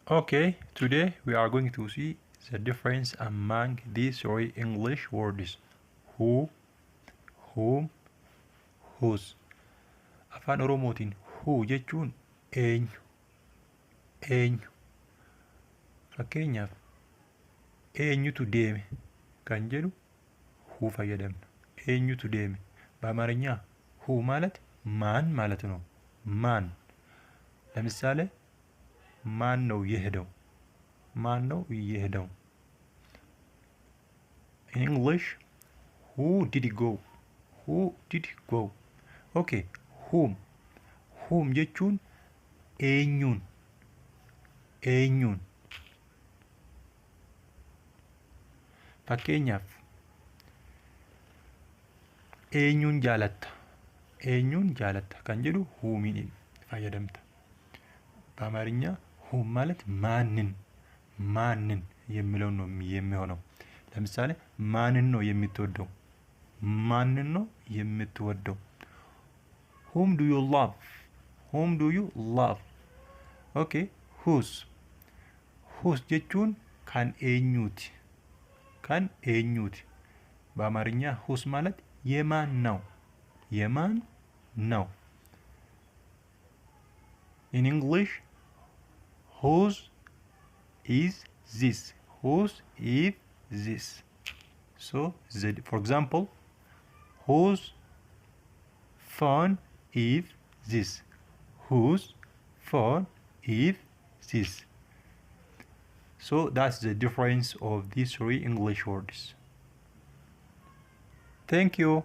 Okay, today we are going to see the difference among these three English words: who, whom, whose. Afaan Oromootiin who jechuun eenyu, eenyu. Fakkeenyaaf eenyutu deeme kan jedhu who fayyadamna. eenyutu deeme በአማርኛ who ማለት ማን ማለት ነው። ማን ለምሳሌ ማን ነው የሄደው? ማን ነው የሄደው? In English, who did go? Who did go? Okay, whom. Whom jechuun eenyuun, eenyuun. Fakkeenyaaf eenyuun jaalatta? eenyuun jaalatta kan jedhu whomiin fayyadamta። በአማርኛ whom ማለት ማንን ማንን የሚለው ነው የሚሆነው። ለምሳሌ ማንን ነው የምትወደው? ማንን ነው የምትወደው? whom do you love? whom do you love? okay, whose. whose jechuun kan eenyuti፣ kan eenyuti። በአማርኛ whose ማለት የማን ነው፣ የማን ነው። in English, whose is this? whose is this? So for example, whose phone is this? whose phone is this? So that's the difference of these three English words. Thank you.